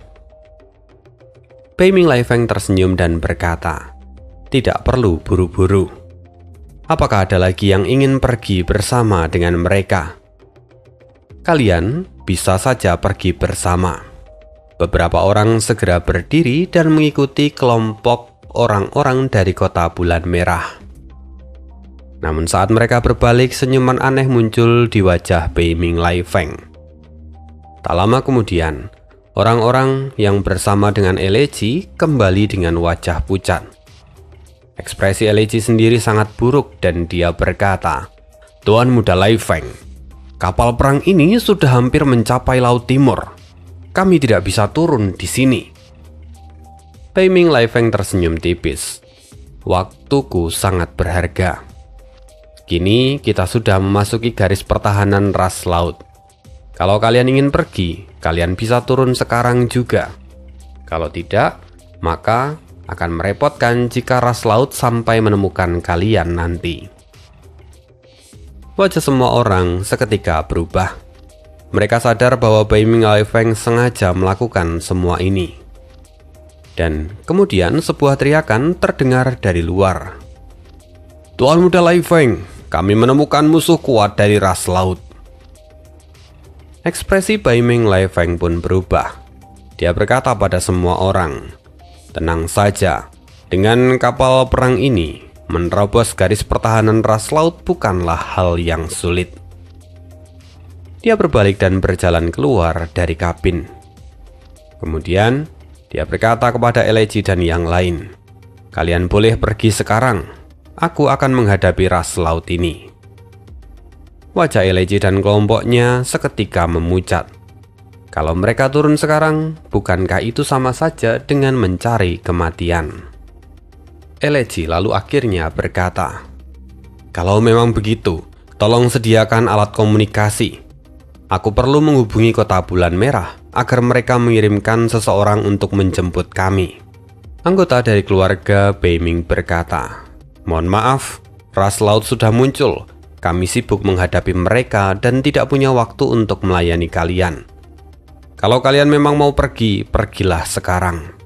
Beiming Lai Feng tersenyum dan berkata, "Tidak perlu buru-buru. Apakah ada lagi yang ingin pergi bersama dengan mereka? Kalian bisa saja pergi bersama." Beberapa orang segera berdiri dan mengikuti kelompok orang-orang dari kota Bulan Merah. Namun saat mereka berbalik, senyuman aneh muncul di wajah Beiming Lai Feng. Tak lama kemudian, orang-orang yang bersama dengan Eleji kembali dengan wajah pucat. Ekspresi Eleji sendiri sangat buruk dan dia berkata, "Tuan Muda Lai Feng, kapal perang ini sudah hampir mencapai Laut Timur. Kami tidak bisa turun di sini." Beiming Lai Feng tersenyum tipis. "Waktuku sangat berharga. Kini kita sudah memasuki garis pertahanan ras laut. Kalau kalian ingin pergi, kalian bisa turun sekarang juga. Kalau tidak, maka akan merepotkan jika ras laut sampai menemukan kalian nanti." Wajah semua orang seketika berubah. Mereka sadar bahwa Beiming Lai Feng sengaja melakukan semua ini. Dan kemudian sebuah teriakan terdengar dari luar. "Tuan Muda Lai Feng, kami menemukan musuh kuat dari ras laut." Ekspresi Beiming Lai Feng pun berubah. Dia berkata pada semua orang, "Tenang saja, dengan kapal perang ini, menerobos garis pertahanan ras laut bukanlah hal yang sulit." Dia berbalik dan berjalan keluar dari kabin. Kemudian, dia berkata kepada Eleji dan yang lain, "Kalian boleh pergi sekarang. Aku akan menghadapi ras laut ini." Wajah Eleji dan kelompoknya seketika memucat. Kalau mereka turun sekarang, bukankah itu sama saja dengan mencari kematian? Eleji lalu akhirnya berkata, "Kalau memang begitu, tolong sediakan alat komunikasi. Aku perlu menghubungi kota Bulan Merah agar mereka mengirimkan seseorang untuk menjemput kami." Anggota dari keluarga Beiming berkata, "Mohon maaf, ras laut sudah muncul. Kami sibuk menghadapi mereka dan tidak punya waktu untuk melayani kalian. Kalau kalian memang mau pergi, pergilah sekarang."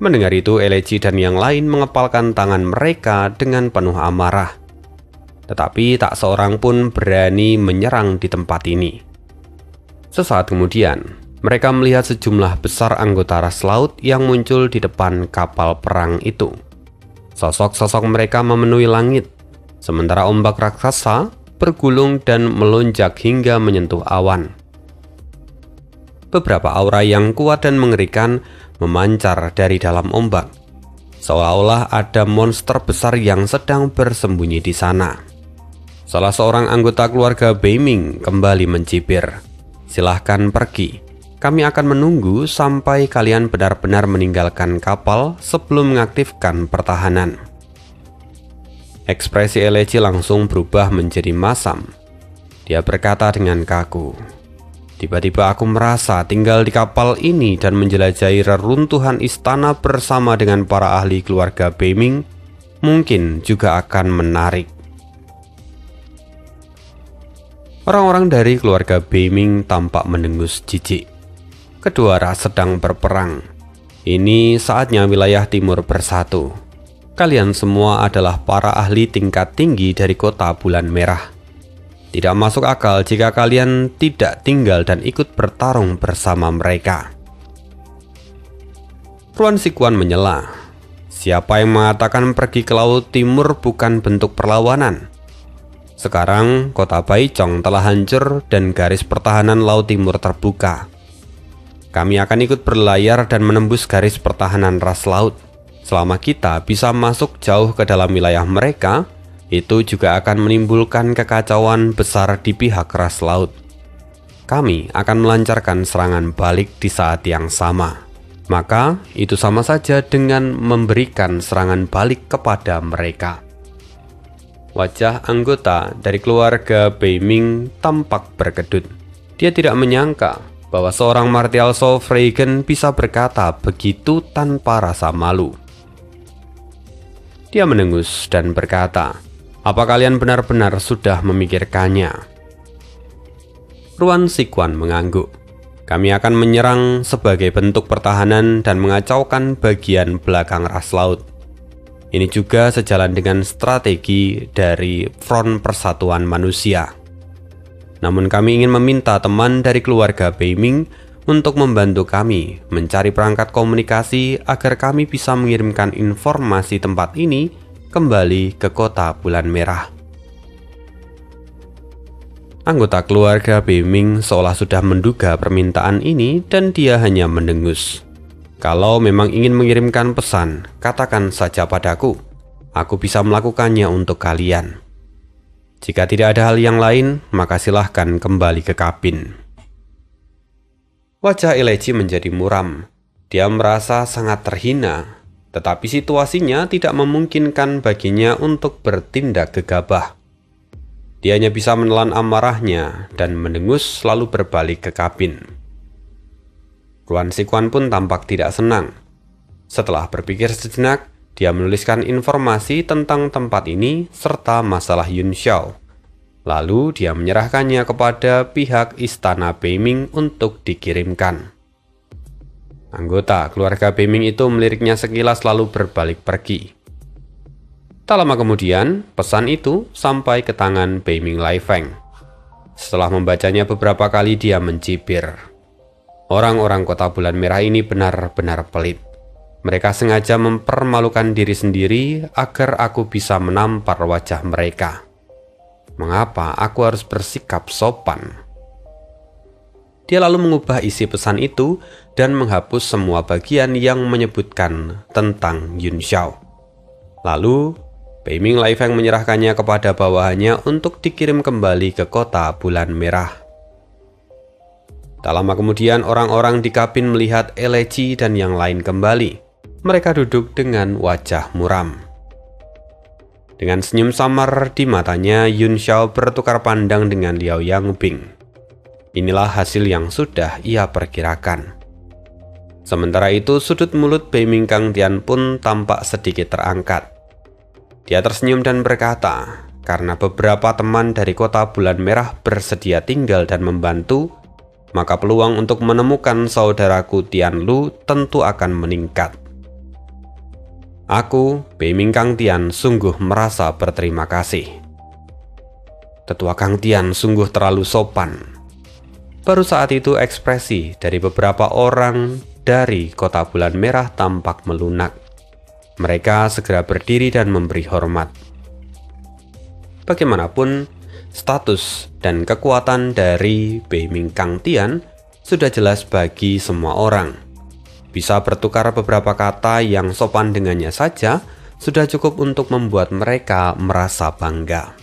Mendengar itu, Eleji dan yang lain mengepalkan tangan mereka dengan penuh amarah. tetapi tak seorang pun berani menyerang di tempat ini. Sesaat kemudian, mereka melihat sejumlah besar anggota ras laut yang muncul di depan kapal perang itu. Sosok-sosok mereka memenuhi langit, sementara ombak raksasa bergulung dan melonjak hingga menyentuh awan. Beberapa aura yang kuat dan mengerikan memancar dari dalam ombak, seolah-olah ada monster besar yang sedang bersembunyi di sana. Salah seorang anggota keluarga Beiming kembali mencibir, "Silahkan pergi. Kami akan menunggu sampai kalian benar-benar meninggalkan kapal sebelum mengaktifkan pertahanan." Ekspresi Elechi langsung berubah menjadi masam. Dia berkata dengan kaku, "Tiba-tiba aku merasa tinggal di kapal ini dan menjelajahi reruntuhan istana bersama dengan para ahli keluarga Beiming mungkin juga akan menarik." Orang-orang dari keluarga Beiming tampak mendengus jijik. Kedua ras sedang berperang. Ini saatnya wilayah timur bersatu. Kalian semua adalah para ahli tingkat tinggi dari kota Bulan Merah. Tidak masuk akal jika kalian tidak tinggal dan ikut bertarung bersama mereka. Ruan Sikuan menyela. Siapa yang mengatakan pergi ke laut timur bukan bentuk perlawanan? Sekarang kota Baichong telah hancur dan garis pertahanan laut timur terbuka. Kami akan ikut berlayar dan menembus garis pertahanan ras laut. Selama kita bisa masuk jauh ke dalam wilayah mereka, itu juga akan menimbulkan kekacauan besar di pihak ras laut. Kami akan melancarkan serangan balik di saat yang sama. Maka itu sama saja dengan memberikan serangan balik kepada mereka. Wajah anggota dari keluarga Beiming tampak berkedut. Dia tidak menyangka bahwa seorang martial Zhou Freigen bisa berkata begitu tanpa rasa malu. Dia mendengus dan berkata, "Apa kalian benar-benar sudah memikirkannya?" Ruan Sikuan mengangguk. "Kami akan menyerang sebagai bentuk pertahanan dan mengacaukan bagian belakang ras laut. Ini juga sejalan dengan strategi dari Front Persatuan Manusia. Namun kami ingin meminta teman dari keluarga Beiming untuk membantu kami mencari perangkat komunikasi agar kami bisa mengirimkan informasi tempat ini kembali ke kota Bulan Merah." Anggota keluarga Beiming seolah sudah menduga permintaan ini dan dia hanya mendengus. "Kalau memang ingin mengirimkan pesan, katakan saja padaku. Aku bisa melakukannya untuk kalian. Jika tidak ada hal yang lain, maka silahkan kembali ke kabin." Wajah Elechi menjadi muram. Dia merasa sangat terhina, tetapi situasinya tidak memungkinkan baginya untuk bertindak gegabah. Dia hanya bisa menelan amarahnya dan mendengus lalu berbalik ke kabin. Ruan Sikuan pun tampak tidak senang. Setelah berpikir sejenak, dia menuliskan informasi tentang tempat ini serta masalah Yun Xiao. Lalu dia menyerahkannya kepada pihak istana Beiming untuk dikirimkan. Anggota keluarga Beiming itu meliriknya sekilas lalu berbalik pergi. Tak lama kemudian, pesan itu sampai ke tangan Beiming Laifeng. Setelah membacanya beberapa kali, dia mencibir. Orang-orang kota Bulan Merah ini benar-benar pelit. Mereka sengaja mempermalukan diri sendiri agar aku bisa menampar wajah mereka. Mengapa aku harus bersikap sopan? Dia lalu mengubah isi pesan itu dan menghapus semua bagian yang menyebutkan tentang Yun Xiao. Lalu, Beiming Laifeng menyerahkannya kepada bawahannya untuk dikirim kembali ke kota Bulan Merah. Tak lama kemudian orang-orang di kabin melihat Elechi dan yang lain kembali. Mereka duduk dengan wajah muram. Dengan senyum samar di matanya, Yun Xiao bertukar pandang dengan Liao Yangbing. Inilah hasil yang sudah ia perkirakan. Sementara itu, sudut mulut Beiming Kangtian pun tampak sedikit terangkat. Dia tersenyum dan berkata, "Karena beberapa teman dari kota Bulan Merah bersedia tinggal dan membantu, maka peluang untuk menemukan saudaraku Tian Lu tentu akan meningkat. Aku, Beiming Kangtian, sungguh merasa berterima kasih." Tetua Kang Tian sungguh terlalu sopan. Baru saat itu ekspresi dari beberapa orang dari Kota Bulan Merah tampak melunak. Mereka segera berdiri dan memberi hormat. Bagaimanapun, status dan kekuatan dari Beiming Kang Tian sudah jelas bagi semua orang. Bisa bertukar beberapa kata yang sopan dengannya saja sudah cukup untuk membuat mereka merasa bangga.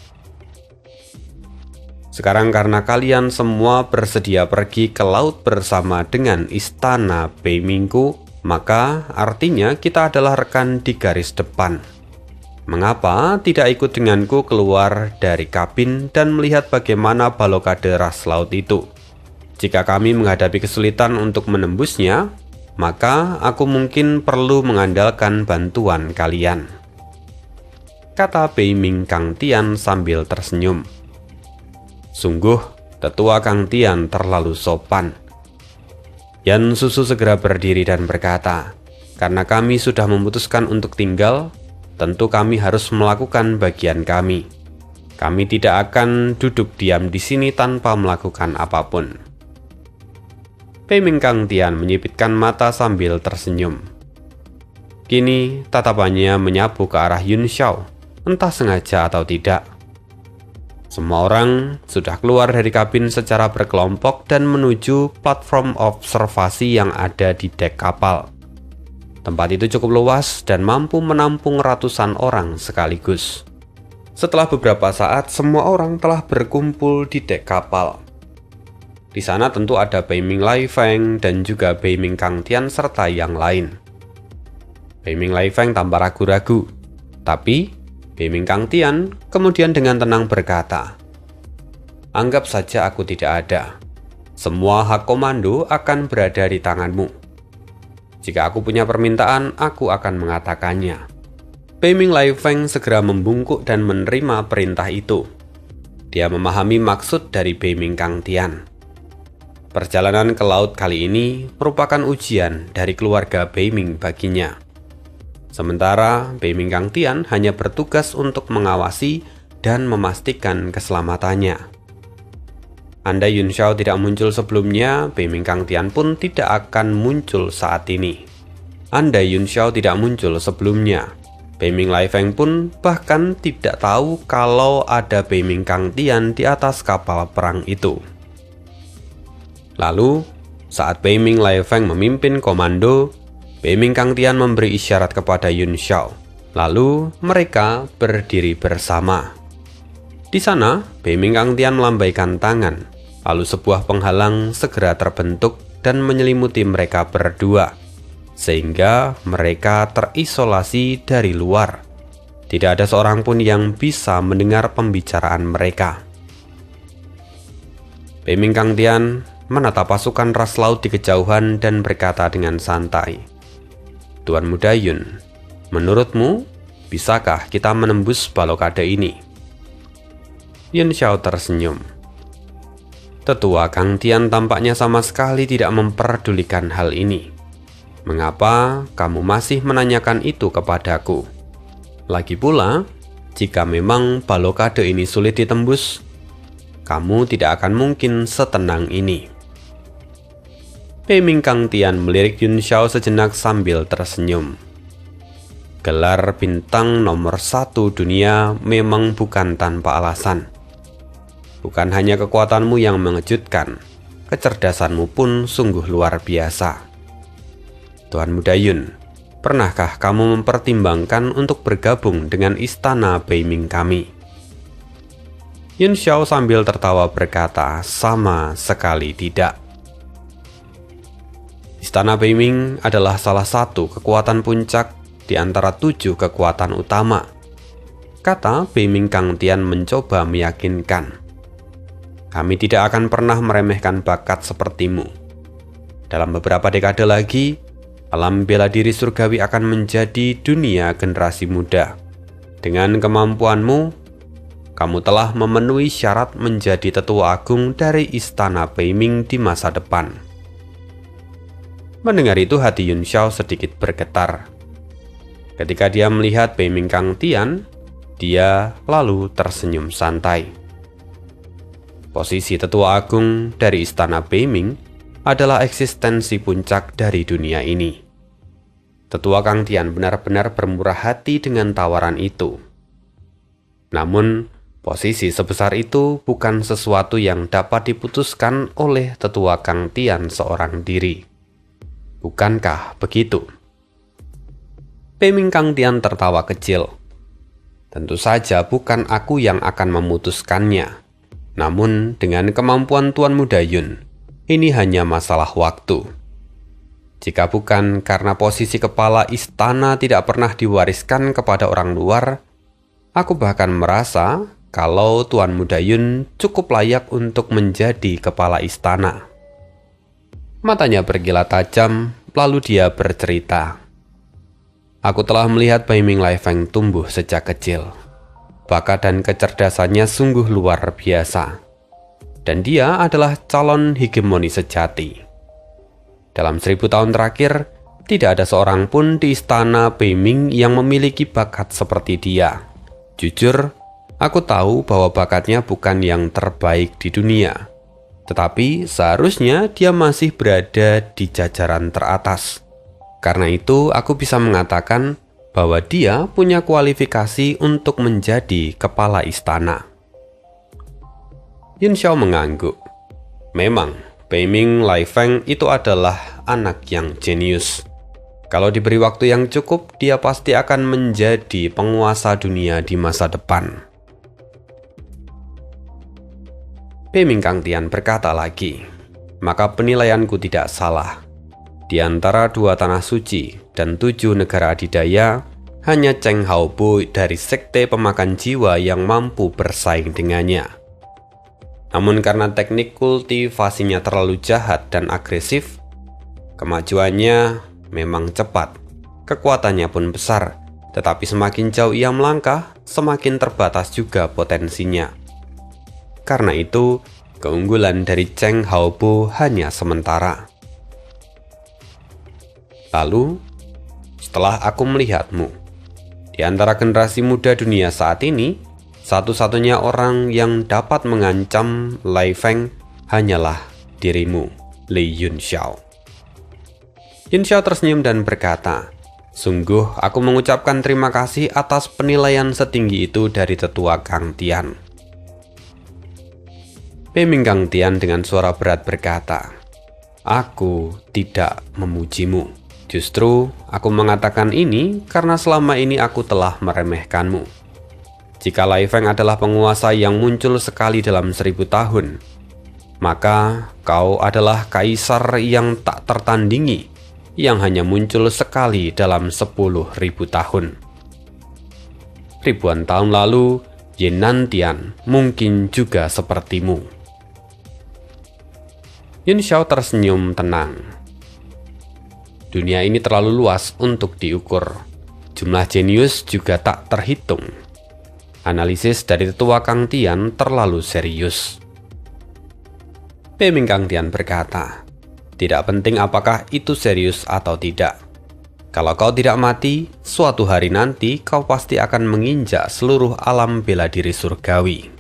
Sekarang karena kalian semua bersedia pergi ke laut bersama dengan istana Beimingku, maka artinya kita adalah rekan di garis depan. Mengapa tidak ikut denganku keluar dari kabin dan melihat bagaimana balokade ras laut itu? Jika kami menghadapi kesulitan untuk menembusnya, maka aku mungkin perlu mengandalkan bantuan kalian, kata Beiming Kang Tian sambil tersenyum. Sungguh, Tetua Kang Tian terlalu sopan. Yan Susu segera berdiri dan berkata, karena kami sudah memutuskan untuk tinggal, tentu kami harus melakukan bagian kami. Kami tidak akan duduk diam di sini tanpa melakukan apapun. Beiming Kang Tian menyipitkan mata sambil tersenyum. Kini tatapannya menyapu ke arah Yun Xiao, entah sengaja atau tidak. Semua orang sudah keluar dari kabin secara berkelompok dan menuju platform observasi yang ada di dek kapal. Tempat itu cukup luas dan mampu menampung ratusan orang sekaligus. Setelah beberapa saat, semua orang telah berkumpul di dek kapal. Di sana tentu ada Beiming Lai Feng dan juga Beiming Kang Tian serta yang lain. Beiming Lai Feng tampak ragu-ragu, tapi Beiming Kang Tian kemudian dengan tenang berkata, anggap saja aku tidak ada. Semua hak komando akan berada di tanganmu. Jika aku punya permintaan, aku akan mengatakannya. Beiming Lai Feng segera membungkuk dan menerima perintah itu. Dia memahami maksud dari Beiming Kang Tian. Perjalanan ke laut kali ini merupakan ujian dari keluarga Beiming baginya. Sementara Beiming Kang Tian hanya bertugas untuk mengawasi dan memastikan keselamatannya. Andai Yun Xiao tidak muncul sebelumnya, Beiming Kang Tian pun tidak akan muncul saat ini. Andai Yun Xiao tidak muncul sebelumnya, Beiming Lai Feng pun bahkan tidak tahu kalau ada Beiming Kang Tian di atas kapal perang itu. Lalu, saat Beiming Lai Feng memimpin komando, Beiming Kang Tian memberi isyarat kepada Yun Xiao. Lalu mereka berdiri bersama. Di sana, Beiming Kang Tian melambaikan tangan. Lalu sebuah penghalang segera terbentuk dan menyelimuti mereka berdua, sehingga mereka terisolasi dari luar. Tidak ada seorang pun yang bisa mendengar pembicaraan mereka. Beiming Kang Tian menatap pasukan ras laut di kejauhan dan berkata dengan santai, Tuan Muda Yun, menurutmu, bisakah kita menembus balokade ini? Yun Xiao tersenyum. Tetua Kang Tian tampaknya sama sekali tidak memperdulikan hal ini. Mengapa kamu masih menanyakan itu kepadaku? Lagi pula, jika memang balokade ini sulit ditembus, kamu tidak akan mungkin setenang ini. Beiming Kang Tian melirik Yun Xiao sejenak sambil tersenyum. Gelar bintang nomor 1 dunia memang bukan tanpa alasan. Bukan hanya kekuatanmu yang mengejutkan, kecerdasanmu pun sungguh luar biasa. Tuan Muda Yun, pernahkah kamu mempertimbangkan untuk bergabung dengan istana Beiming kami? Yun Xiao sambil tertawa berkata, sama sekali tidak. Istana Beiming adalah salah satu kekuatan puncak di antara 7 kekuatan utama, kata Beiming Kang Tian mencoba meyakinkan. Kami tidak akan pernah meremehkan bakat sepertimu. Dalam beberapa dekade lagi, alam bela diri surgawi akan menjadi dunia generasi muda. Dengan kemampuanmu, kamu telah memenuhi syarat menjadi tetua agung dari istana Beiming di masa depan. Mendengar itu hati Yun Xiao sedikit bergetar. Ketika dia melihat Beiming Kang Tian, dia lalu tersenyum santai. posisi tetua agung dari istana Beiming adalah eksistensi puncak dari dunia ini. Tetua Kang Tian benar-benar bermurah hati dengan tawaran itu. Namun, posisi sebesar itu bukan sesuatu yang dapat diputuskan oleh tetua Kang Tian seorang diri. Bukankah begitu? Beiming Kang Tian tertawa kecil. Tentu saja bukan aku yang akan memutuskannya. Namun, dengan kemampuan Tuan Muda Yun, ini hanya masalah waktu. Jika bukan karena posisi kepala istana tidak pernah diwariskan kepada orang luar, aku bahkan merasa kalau Tuan Muda Yun cukup layak untuk menjadi kepala istana. Matanya berkilat tajam, lalu dia bercerita. Aku telah melihat Beiming Lai Feng tumbuh sejak kecil. Bakat dan kecerdasannya sungguh luar biasa. Dan dia adalah calon hegemoni sejati. Dalam 1000 tahun terakhir, tidak ada seorang pun di istana Beiming yang memiliki bakat seperti dia. Jujur, aku tahu bahwa bakatnya bukan yang terbaik di dunia. Tetapi seharusnya dia masih berada di jajaran teratas. Karena itu, aku bisa mengatakan bahwa dia punya kualifikasi untuk menjadi kepala istana. Yun Xiao mengangguk. Memang, Beiming Lai Feng itu adalah anak yang jenius. Kalau diberi waktu yang cukup, dia pasti akan menjadi penguasa dunia di masa depan. Beiming Kang Tian berkata lagi, maka penilaianku tidak salah. Di antara 2 tanah suci dan 7 negara adidaya, hanya Cheng Haobo dari sekte pemakan jiwa yang mampu bersaing dengannya. Namun karena teknik kultivasinya terlalu jahat dan agresif, kemajuannya memang cepat, kekuatannya pun besar, tetapi semakin jauh ia melangkah, semakin terbatas juga potensinya. Karena itu, keunggulan dari Cheng Haobo hanya sementara. Lalu, setelah aku melihatmu, di antara generasi muda dunia saat ini, satu-satunya orang yang dapat mengancam Lai Feng hanyalah dirimu, Li Yun Xiao. Yun Xiao tersenyum dan berkata, sungguh aku mengucapkan terima kasih atas penilaian setinggi itu dari tetua Kang Tian. Beiming Kang Tian dengan suara berat berkata, aku tidak memujimu. Justru, aku mengatakan ini karena selama ini aku telah meremehkanmu. Jika Lai Feng adalah penguasa yang muncul sekali dalam 1000 tahun, maka kau adalah kaisar yang tak tertandingi, yang hanya muncul sekali dalam 10.000 tahun. Ribuan tahun lalu, Yin Nantian mungkin juga sepertimu. Yun Xiao tersenyum tenang. Dunia ini terlalu luas untuk diukur. Jumlah jenius juga tak terhitung. Analisis dari tetua Kang Tian terlalu serius. Beiming Kang Tian berkata, tidak penting apakah itu serius atau tidak. Kalau kau tidak mati, suatu hari nanti kau pasti akan menginjak seluruh alam bela diri surgawi.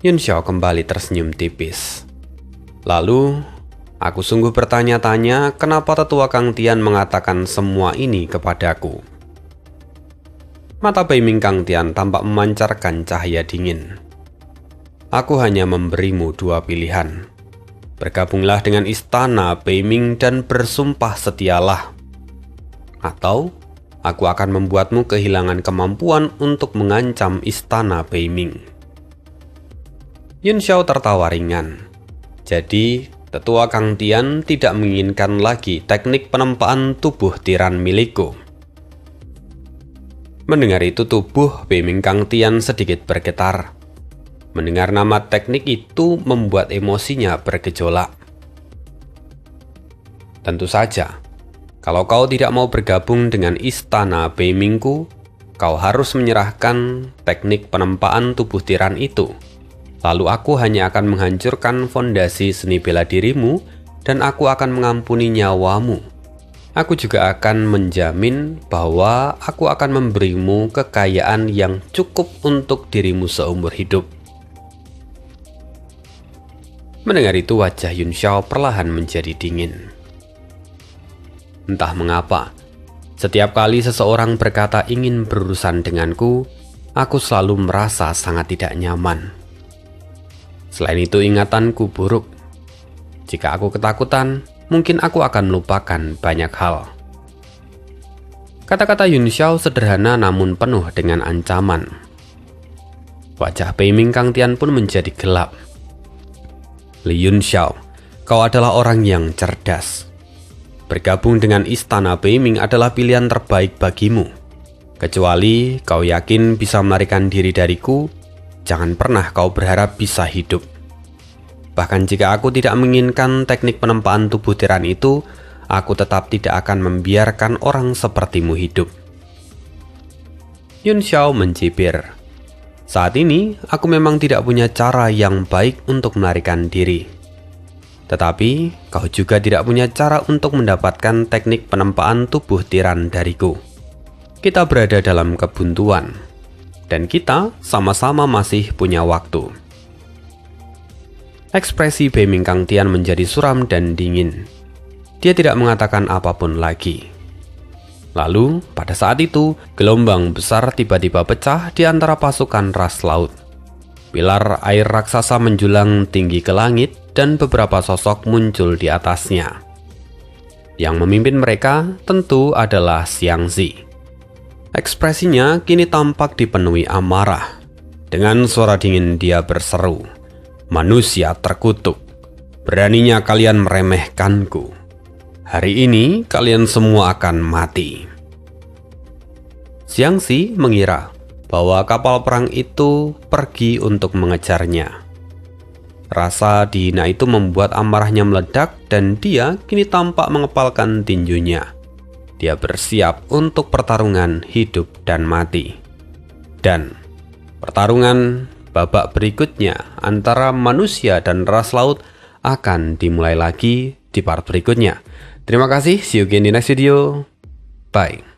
Yun Xiao kembali tersenyum tipis. Lalu, aku sungguh bertanya-tanya kenapa tetua Kang Tian mengatakan semua ini kepadaku. Mata Beiming Kang Tian tampak memancarkan cahaya dingin. Aku hanya memberimu 2 pilihan. Bergabunglah dengan istana Beiming dan bersumpah setialah. Atau, aku akan membuatmu kehilangan kemampuan untuk mengancam istana Beiming. Yun Xiao tertawa ringan. Jadi, tetua Kang Tian tidak menginginkan lagi teknik penempaan tubuh tiran milikku. Mendengar itu tubuh Beiming Kang Tian sedikit bergetar. Mendengar nama teknik itu membuat emosinya bergejolak. Tentu saja, kalau kau tidak mau bergabung dengan istana Beimingku, kau harus menyerahkan teknik penempaan tubuh tiran itu. Lalu aku hanya akan menghancurkan fondasi seni bela dirimu dan aku akan mengampuni nyawamu. Aku juga akan menjamin bahwa aku akan memberimu kekayaan yang cukup untuk dirimu seumur hidup. Mendengar itu wajah Yun Xiao perlahan menjadi dingin. Entah mengapa, setiap kali seseorang berkata ingin berurusan denganku, aku selalu merasa sangat tidak nyaman. Selain itu ingatanku buruk. Jika aku ketakutan, mungkin aku akan melupakan banyak hal. Kata-kata Yun Xiao sederhana namun penuh dengan ancaman. Wajah Pei Ming Kang Tian pun menjadi gelap. Li Yun Xiao, kau adalah orang yang cerdas. Bergabung dengan istana Pei Ming adalah pilihan terbaik bagimu. Kecuali kau yakin bisa melarikan diri dariku, jangan pernah kau berharap bisa hidup. Bahkan jika aku tidak menginginkan teknik penempaan tubuh tiran itu, aku tetap tidak akan membiarkan orang sepertimu hidup. Yun Xiao mencibir. Saat ini, aku memang tidak punya cara yang baik untuk melarikan diri. Tetapi, kau juga tidak punya cara untuk mendapatkan teknik penempaan tubuh tiran dariku. Kita berada dalam kebuntuan, dan kita sama-sama masih punya waktu. Ekspresi Pei Ming Kang Tian menjadi suram dan dingin. Dia tidak mengatakan apapun lagi. Lalu, pada saat itu, gelombang besar tiba-tiba pecah di antara pasukan ras laut. Pilar air raksasa menjulang tinggi ke langit dan beberapa sosok muncul di atasnya. Yang memimpin mereka tentu adalah Xiangzi. Ekspresinya kini tampak dipenuhi amarah. Dengan suara dingin dia berseru, "Manusia terkutuk, beraninya kalian meremehkanku. Hari ini kalian semua akan mati." Xiangzi mengira bahwa kapal perang itu pergi untuk mengejarnya. Rasa dihina itu membuat amarahnya meledak dan dia kini tampak mengepalkan tinjunya. Dia bersiap untuk pertarungan hidup dan mati. Dan pertarungan babak berikutnya antara manusia dan ras laut akan dimulai lagi di part berikutnya. Terima kasih, see you again di next video. Bye.